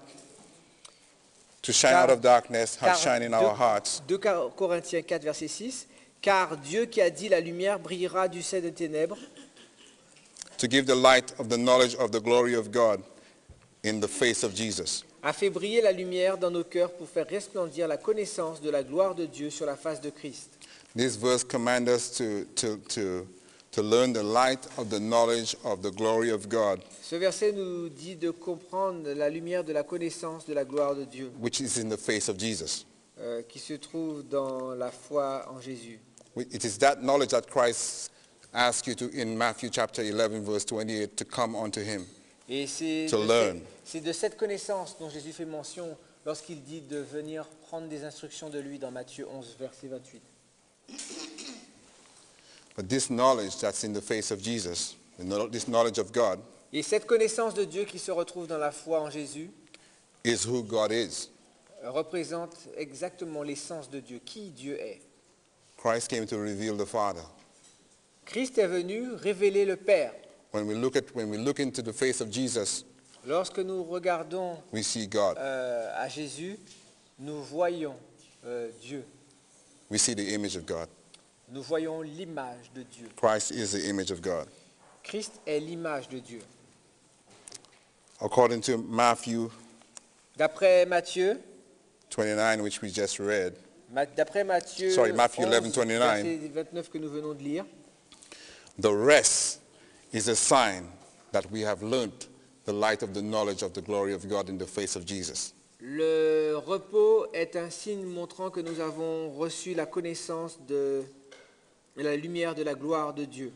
A: to shine out of darkness has shine in our hearts
B: 2 Corinthiens 4, verset 6, car Dieu qui a dit la lumière brillera du sein des ténèbres,
A: to give the light of the knowledge of the glory of God in the face of Jesus."
B: a fait briller la lumière dans nos cœurs pour faire resplendir la connaissance de la gloire de Dieu sur la face de Christ.
A: This verse commands us to learn the light of the knowledge of the glory of God,
B: Ce verset nous dit de comprendre la lumière de la connaissance de la gloire de Dieu,
A: which is in the face of Jesus.
B: qui se trouve dans la foi en Jésus.
A: It is that knowledge that Christ asked you to, in Matthew chapter 11, verse 28, to come unto him.
B: Et
A: To learn.
B: c'est de cette connaissance dont Jésus fait mention lorsqu'il dit de venir prendre des instructions de lui dans Matthieu 11, verset 28.
A: But this knowledge that's in the face of Jesus This knowledge of God
B: Et cette connaissance de Dieu qui se retrouve dans la foi en Jésus
A: is who God is.
B: représente exactement l'essence de Dieu, qui Dieu est.
A: Christ came to reveal the Father.
B: Christ est venu révéler le Père.
A: When we look into the face of Jesus,
B: Lorsque nous regardons
A: we see God.
B: à Jésus, nous voyons Dieu.
A: We see the image of God.
B: Nous voyons l'image de Dieu.
A: Christ is the image of God.
B: Christ est l'image de Dieu.
A: According to Matthew
B: D'après Matthieu,
A: 29, which we just read,
B: d'après Matthieu
A: Matthew
B: 11,
A: 11:29.
B: verset 29 que nous venons de lire,
A: the rest is a sign that we have learnt the light of the knowledge of the glory of God in the face of Jesus.
B: le repos est un signe montrant que nous avons reçu la connaissance de la lumière de la gloire de Dieu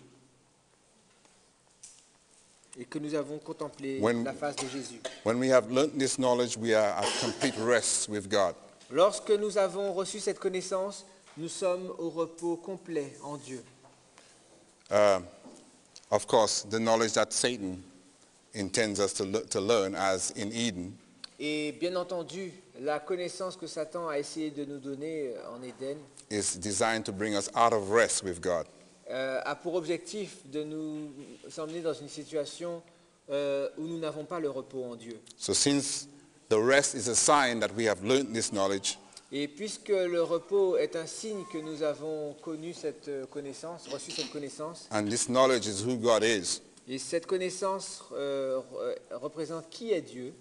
B: et que nous avons contemplé la face de Jésus.
A: When we have learnt this knowledge, we are at complete rest with God.
B: Lorsque nous avons reçu cette connaissance, nous sommes au repos complet en Dieu.
A: Of course, the knowledge that Satan intends us to learn, as in Eden,
B: Et bien entendu, la connaissance que Satan a essayé de nous donner en Éden
A: is designed to bring us out of rest with God.
B: a pour objectif de nous emmener dans une situation où nous n'avons pas le repos en Dieu.
A: So since the rest is a sign that we have learned this knowledge,
B: Et puisque le repos est un signe que nous avons connu cette connaissance, reçu cette connaissance,
A: and this knowledge is who God is,
B: et cette connaissance représente qui est Dieu,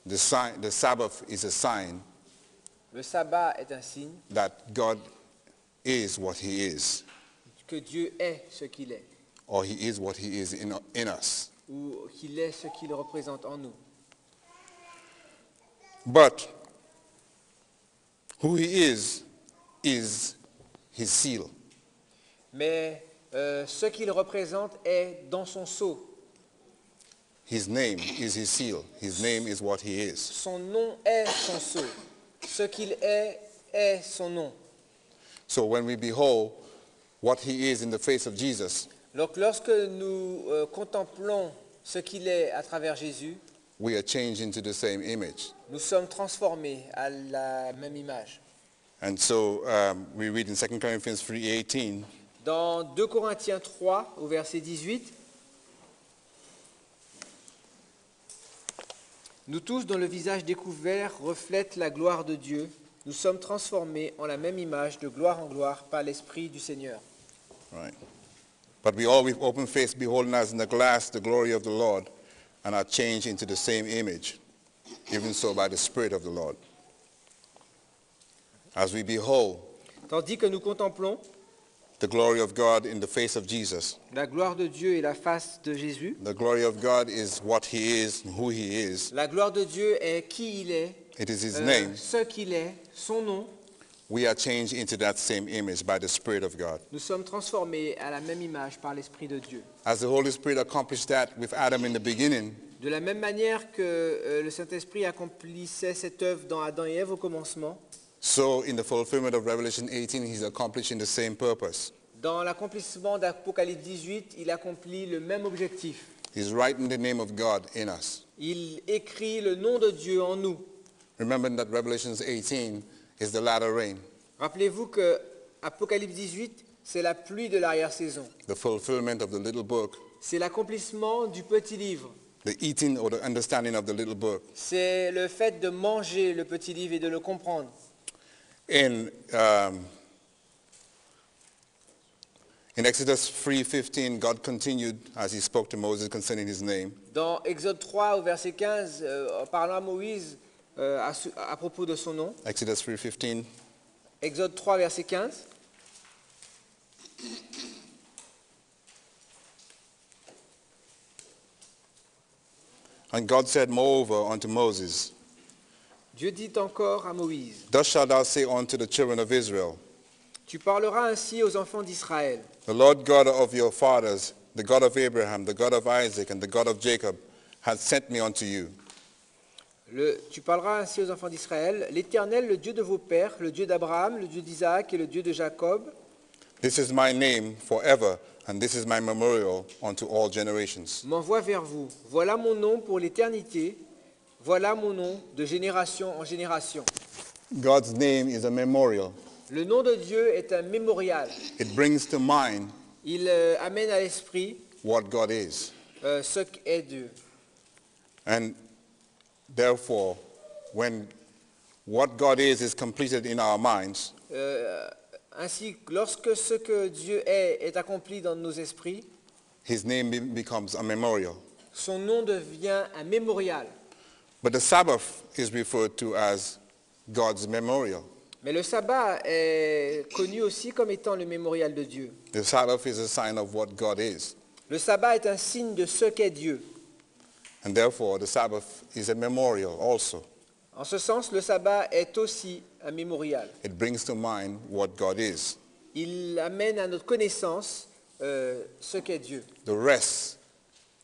A: the Sabbath is a sign
B: le sabbat est un signe
A: that God is what he is,
B: que Dieu est ce qu'il est,
A: or he is what he is in us.
B: ou qu'il est ce qu'il représente en nous.
A: But who he is his seal.
B: Mais ce qu'il représente est dans son sceau.
A: His name is his seal. His name is what he is.
B: Son nom est son sceau. Ce qu'il est son nom.
A: So when we behold what he is in the face of Jesus,
B: Donc lorsque nous contemplons ce qu'il est à travers Jésus,
A: we are changed into the same image.
B: nous sommes transformés à la même image.
A: And so we read in 2 Corinthians 3:18,
B: Dans 2 Corinthiens 3, au verset 18, nous tous, dont le visage découvert reflète la gloire de Dieu, nous sommes transformés en la même image de gloire en gloire par l'Esprit du Seigneur.
A: right? But we all with open face beholding as in a glass the glory of the Lord, and are changed into the same image, even so by the Spirit of the Lord. As we behold
B: Tandis que nous contemplons
A: the glory of God in the face of Jesus,
B: la gloire de Dieu et la face de Jésus,
A: the glory of God is what he is, who he is.
B: la gloire de Dieu est qui il est,
A: It is his name.
B: ce qu'il est, son nom.
A: We are changed into that same image by the Spirit of God.
B: Nous sommes transformés à la même image par l'Esprit de Dieu.
A: As the Holy Spirit accomplished that with Adam in the beginning,
B: De la même manière que le Saint-Esprit accomplissait cette œuvre dans Adam et Ève au commencement,
A: so in the fulfillment of Revelation 18, he's accomplishing the same purpose.
B: dans l'accomplissement d'Apocalypse 18, il accomplit le même objectif.
A: He's writing the name of God in us.
B: Il écrit le nom de Dieu en nous.
A: Remember that Revelation 18 is the latter rain,
B: Rappelez-vous que Apocalypse 18, c'est la pluie de l'arrière-saison.
A: the fulfillment of the little book,
B: C'est l'accomplissement du petit livre.
A: the eating or the understanding of the little book.
B: C'est le fait de manger le petit livre et de le comprendre.
A: In Exodus 3:15, God continued as he spoke to Moses concerning his name.
B: Dans Exode 3 au verset 15, en parlant à Moïse à propos de son nom,
A: Exodus 3:15.
B: Exode 3 verset 15,
A: And God said moreover unto Moses,
B: Dieu dit encore à Moïse,
A: Thus shalt thou say unto the children of Israel,
B: tu parleras ainsi aux enfants d'Israël.
A: The Lord God of your fathers, the God of Abraham, the God of Isaac, and the God of Jacob, hath sent me unto you.
B: Tu parleras ainsi aux enfants d'Israël, l'Éternel, le Dieu de vos pères, le Dieu d'Abraham, le Dieu d'Isaac et le Dieu de Jacob,
A: This is my name forever, and this is my memorial unto all generations.
B: m'envoie vers vous. Voilà mon nom pour l'éternité. Voilà mon nom de génération en génération.
A: God's name is a memorial.
B: Le nom de Dieu est un mémorial.
A: It brings to mind
B: Il amène à l'esprit
A: what God is.
B: ce qu'est Dieu.
A: And therefore, when what God is completed in our minds,
B: Ainsi, lorsque ce que Dieu est accompli dans nos esprits,
A: his name becomes a memorial.
B: son nom devient un mémorial.
A: But the Sabbath is referred to as God's memorial.
B: Mais le sabbat est connu aussi comme étant le mémorial de Dieu.
A: The Sabbath is a sign of what God is.
B: Le sabbat est un signe de ce qu'est Dieu.
A: And therefore, the Sabbath is a memorial also.
B: En ce sens, le sabbat est aussi un mémorial.
A: It brings to mind what God is.
B: Il amène à notre connaissance ce qu'est Dieu.
A: The rest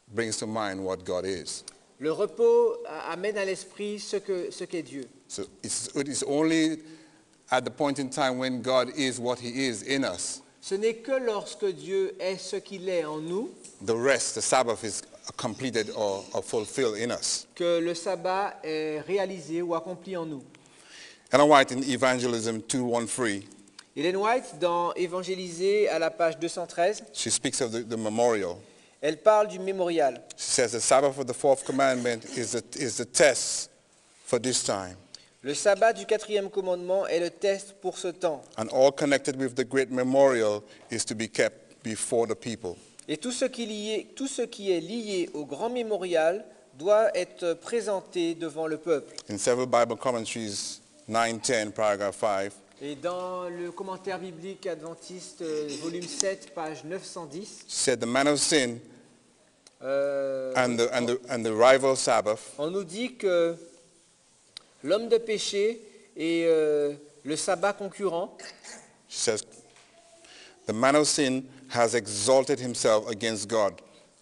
A: brings to mind what God is.
B: Le repos amène à l'esprit ce qu'est Dieu.
A: So it is only at the point in time when God is what he is in us.
B: Ce n'est que lorsque Dieu est ce qu'il est en nous
A: The rest, the Sabbath, is completed or fulfilled in us.
B: que le sabbat est réalisé ou accompli en nous.
A: Ellen White in Evangelism 2:13,
B: Ellen White, dans Évangéliser à la page 213,
A: she speaks of the memorial.
B: elle parle du mémorial.
A: She says the Sabbath of the fourth commandment is the test for this time.
B: Le sabbat du quatrième commandement est le test pour ce temps.
A: And all connected with the great memorial is to be kept before the people.
B: Et tout ce qui est lié au grand mémorial doit être présenté devant le peuple.
A: In several Bible commentaries, 9:10, paragraph 5,
B: Et dans le commentaire biblique adventiste, volume 7, page 910,
A: said the man of sin
B: euh,
A: and the rival Sabbath
B: on nous dit que l'homme de péché et le sabbat concurrent,
A: says the man of sin has exalted himself against God.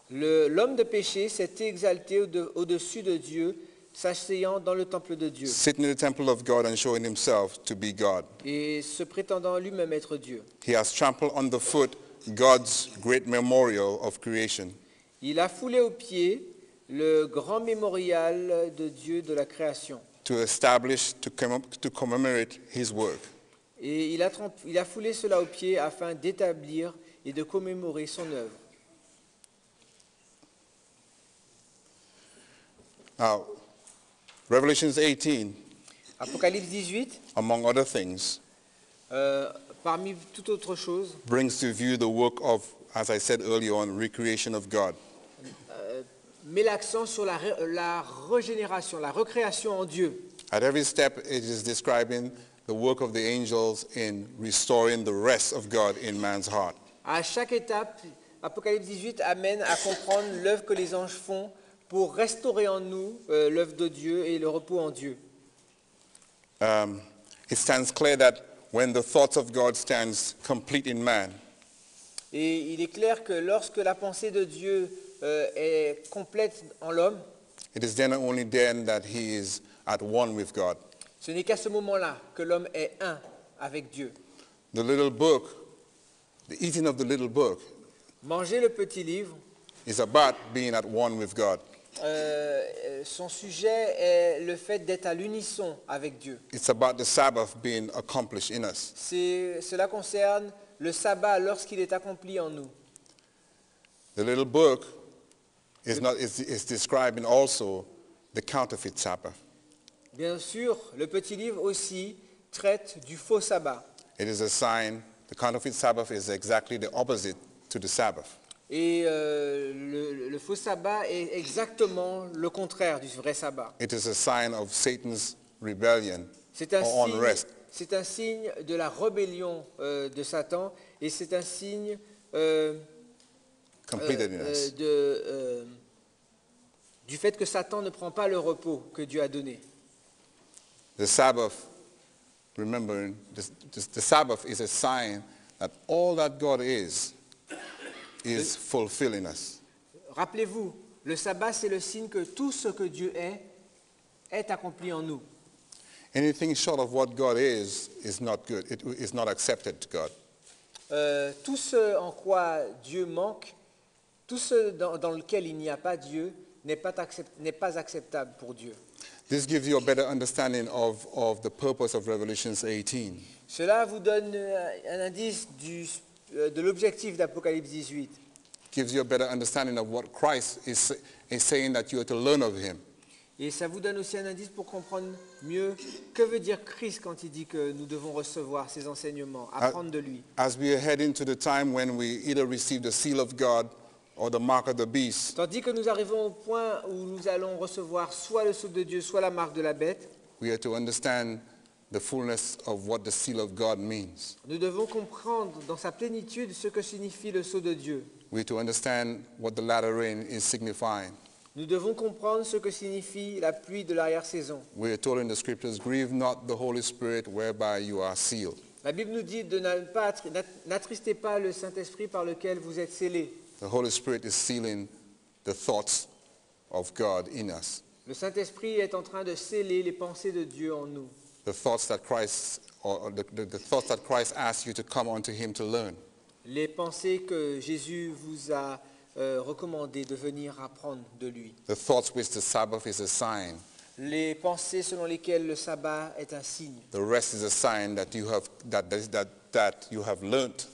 B: l'homme de péché s'est exalté au-dessus de Dieu, s'asseyant dans le temple de Dieu
A: Sitting in the temple of God and showing himself to be God.
B: et se prétendant lui-même être Dieu.
A: He has trampled underfoot God's great memorial of creation.
B: Il a foulé aux pieds le grand mémorial de Dieu de la création.
A: To establish, to commemorate his work.
B: Et il a foulé cela aux pieds afin d'établir et de commémorer son œuvre.
A: Now, Revelations 18,
B: Apocalypse 18,
A: among other things,
B: parmi toute autre chose,
A: brings to view the work of, as I said earlier on, recreation of God.
B: met l'accent sur la régénération, la recréation en Dieu.
A: At every step, it is describing the work of the angels in restoring the rest of God in man's heart.
B: À chaque étape, Apocalypse 18 amène à comprendre l'œuvre que les anges font pour restaurer en nous l'œuvre de Dieu et le repos en Dieu.
A: It stands clear that when the thoughts of God stands complete in man,
B: Et il est clair que lorsque la pensée de Dieu est complète en l'homme,
A: it is then only then that he is at one with God.
B: ce n'est qu'à ce moment-là que l'homme est un avec Dieu.
A: The little book, the eating of the little book,
B: Manger le petit livre,
A: is about being at one with God.
B: son sujet est le fait d'être à l'unisson avec Dieu.
A: It's about the Sabbath being accomplished in us.
B: Cela concerne le sabbat lorsqu'il est accompli en nous.
A: The little book is describing also the counterfeit Sabbath.
B: Bien sûr, le petit livre aussi traite du faux sabbat.
A: It is a sign, the counterfeit Sabbath is exactly the opposite to the Sabbath.
B: Et le faux sabbat est exactement le contraire du vrai sabbat.
A: It is a sign of Satan's rebellion
B: C'est un
A: or
B: signe,
A: unrest.
B: c'est un signe de la rébellion de Satan et c'est un signe
A: Completed in us.
B: du fait que Satan ne prend pas le repos que Dieu a donné.
A: The Sabbath, remember, the Sabbath is a sign that all that God is fulfilled in us.
B: Rappelez-vous, le sabbat c'est le signe que tout ce que Dieu est accompli en nous.
A: Anything short of what God is not good. It is not accepted to God.
B: tout ce en quoi Dieu manque, tout ce dans lequel il n'y a pas Dieu, n'est pas acceptable pour Dieu.
A: This gives you a better understanding of the purpose of Revelations 18.
B: Cela vous donne un indice de l'objectif d'Apocalypse 18.
A: Gives you a better understanding of what Christ is saying that you are to learn of him.
B: Et ça vous donne aussi un indice pour comprendre mieux que veut dire Christ quand il dit que nous devons recevoir ses enseignements, apprendre de lui.
A: As we are heading to the time when we either receive the seal of God or the mark of the beast,
B: Tandis que nous arrivons au point où nous allons recevoir soit le sceau de Dieu, soit la marque de la bête,
A: we are to understand the fullness of what the seal of God means.
B: nous devons comprendre dans sa plénitude ce que signifie le sceau de Dieu.
A: We are to understand what the latter rain is signifying.
B: Nous devons comprendre ce que signifie la pluie de l'arrière-saison.
A: We are told in the scriptures, grieve not the Holy Spirit whereby you are sealed.
B: La Bible nous dit de n'attristez pas le Saint-Esprit par lequel vous êtes scellés.
A: The Holy Spirit is sealing the thoughts of God in us.
B: Le Saint-Esprit est en train de sceller les pensées de Dieu en nous.
A: The thoughts that Christ, or the thoughts that Christ asked you to come unto him to learn.
B: Les pensées que Jésus vous a recommandé de venir apprendre de lui.
A: The thoughts which the Sabbath is a sign.
B: Les pensées selon lesquelles le sabbat est un signe.
A: The rest is a sign that you have learnt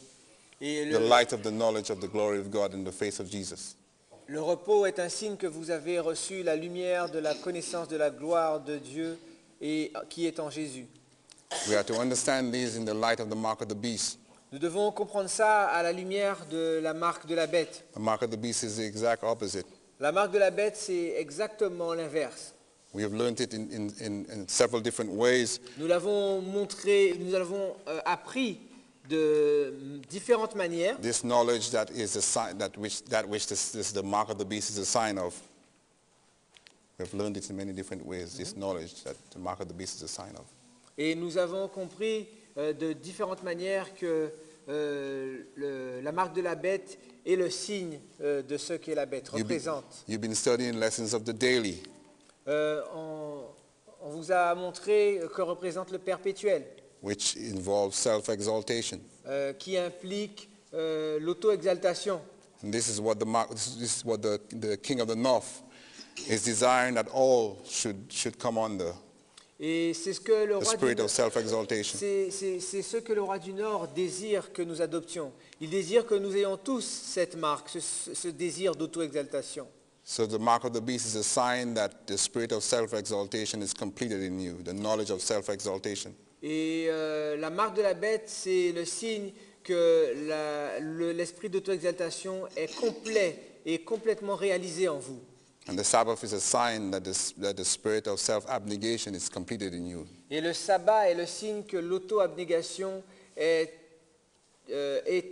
B: Et
A: the light of the knowledge of the glory of God in the face of Jesus.
B: le repos est un signe que vous avez reçu la lumière de la connaissance de la gloire de Dieu et qui est en Jésus.
A: We are to understand these in the light of the mark of the beast.
B: Nous devons comprendre ça à la lumière de la marque de la bête.
A: The mark of the beast is the exact opposite.
B: La marque de la bête, c'est exactement l'inverse.
A: We have learned it in several different ways.
B: Nous l'avons montré, nous l'avons appris de différentes manières.
A: This knowledge that is a sign that which the mark of the beast is a sign of. We have learned it in many different ways. This knowledge that the mark of the beast is a sign of.
B: Et nous avons compris de différentes manières que la marque de la bête est le signe de ce qu'est la bête, représente.
A: You've been studying lessons of the daily.
B: On vous a montré que représente le perpétuel,
A: Which involves self-exaltation.
B: qui implique l'auto-exaltation.
A: And this is what the king of the north is desiring that all should come under.
B: Et c'est ce que le
A: The
B: roi
A: spirit
B: du,
A: of self-exaltation.
B: c'est ce que le roi du Nord désire que nous adoptions. Il désire que nous ayons tous cette marque, ce désir d'auto-exaltation.
A: So the mark of the beast is a sign that the spirit of self-exaltation is completed in you, the knowledge of self-exaltation.
B: Et la marque de la bête, c'est le signe que l'esprit d'auto-exaltation est complet et complètement réalisé en vous.
A: And the Sabbath is a sign that the spirit of self-abnegation is completed in you.
B: Et le sabbat est le signe que l'auto-abnégation est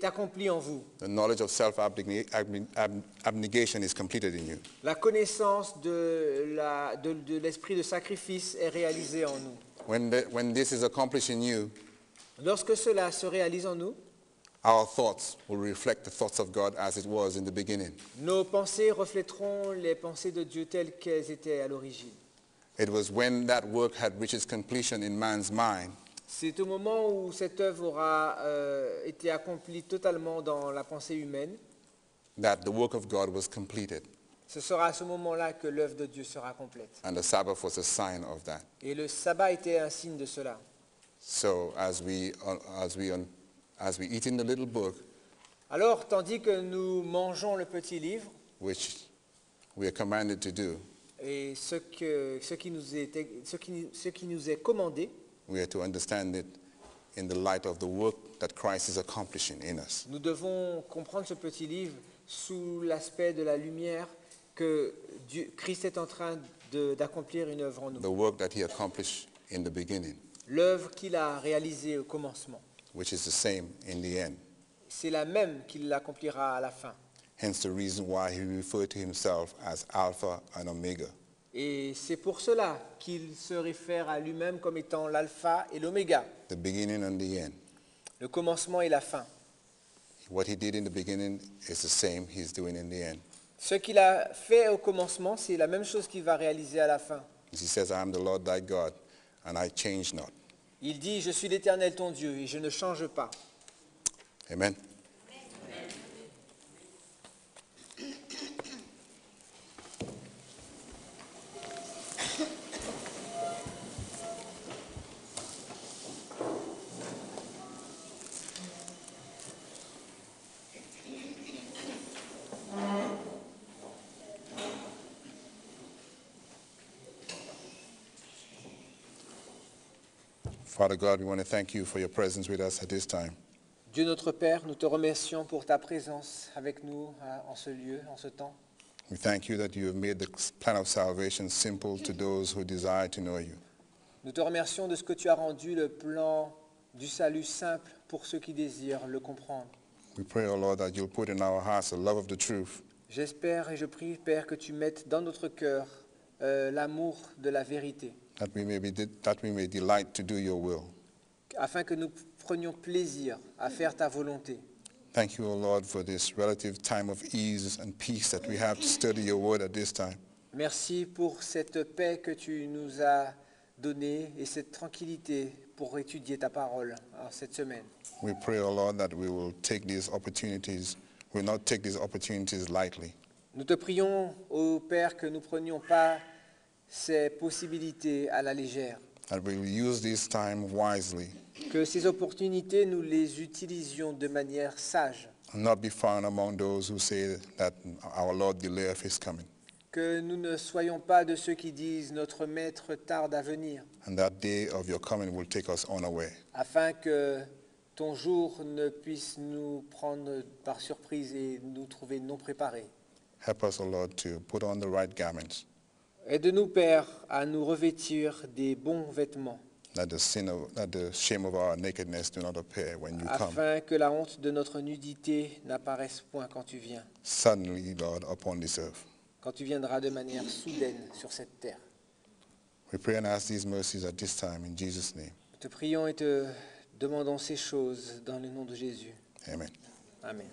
B: accomplie en vous.
A: The knowledge of self-abnegation is completed in you.
B: La connaissance de l'esprit de sacrifice est réalisée en nous.
A: When this is accomplished in you,
B: Lorsque cela se réalise en nous,
A: our thoughts will reflect the thoughts of God as it was in the beginning.
B: nos pensées reflèteront les pensées de Dieu telles qu'elles étaient à l'origine.
A: It was when that work had reached its completion in man's mind
B: C'est au moment où cette œuvre aura été accomplie totalement dans la pensée humaine,
A: that the work of God was completed.
B: ce sera à ce moment-là que l'œuvre de Dieu sera complète.
A: And the Sabbath was a sign of that.
B: Et le sabbat était un signe de cela.
A: So as we eat in the little book,
B: Alors, tandis que nous mangeons le petit livre,
A: which we are commanded to do,
B: et ce qui nous est commandé,
A: we are to understand it in the light of the work that Christ is accomplishing in us.
B: nous devons comprendre ce petit livre sous l'aspect de la lumière que Christ est en train d'accomplir une œuvre en nous.
A: The work that he accomplished in the beginning,
B: L'œuvre qu'il a réalisée au commencement,
A: which is the same in the end.
B: c'est la même qu'il l'accomplira à la fin.
A: Hence the reason why he referred to himself as Alpha and Omega.
B: Et c'est pour cela qu'il se réfère à lui-même comme étant l'alpha et l'oméga,
A: The beginning and the end.
B: le commencement et la fin.
A: What he did in the beginning is the same he's doing in the end.
B: Ce qu'il a fait au commencement, c'est la même chose qu'il va réaliser à la fin.
A: He says, I am the Lord thy God, and I change not.
B: Il dit, je suis l'Éternel ton Dieu et je ne change pas.
A: Amen. Father God, we want to thank you for your presence with us at this time.
B: Dieu notre Père, nous te remercions pour ta présence avec nous en ce lieu, en ce temps.
A: We thank you that you have made the plan of salvation simple to those who desire to know you.
B: Nous te remercions de ce que tu as rendu le plan du salut simple pour ceux qui désirent le comprendre.
A: We pray, O Lord, that you'll put in our hearts the love of the truth,
B: J'espère et je prie, Père, que tu mettes dans notre cœur l'amour de la vérité,
A: that we may delight to do your will.
B: afin que nous prenions plaisir à faire ta volonté.
A: Thank you, O Lord, for this relative time of ease and peace that we have to study your word at this time.
B: Merci pour cette paix que tu nous as donnée et cette tranquillité pour étudier ta parole cette semaine.
A: We pray, O Lord, that we will not take these opportunities lightly.
B: Nous te prions, ô Père, que nous ne prenions pas ces possibilités à la légère,
A: That we will use this time wisely
B: que ces opportunités, nous les utilisions de manière sage,
A: and not be found among those who say that our Lord delayeth his coming,
B: que nous ne soyons pas de ceux qui disent notre maître tarde à venir,
A: and that day of your coming will take us unaware.
B: afin que ton jour ne puisse nous prendre par surprise et nous trouver non préparés.
A: Help us, O Lord, to put on the right garments,
B: Aide-nous, Père, à nous revêtir des bons vêtements,
A: that the shame of our nakedness do not appear when you come
B: afin que la honte de notre nudité n'apparaisse point quand tu viens,
A: suddenly, Lord, upon this earth.
B: quand tu viendras de manière soudaine sur cette terre.
A: We pray and ask these mercies at this time in Jesus' name.
B: Nous te prions et te demandons ces choses dans le nom de Jésus.
A: Amen.
B: Amen.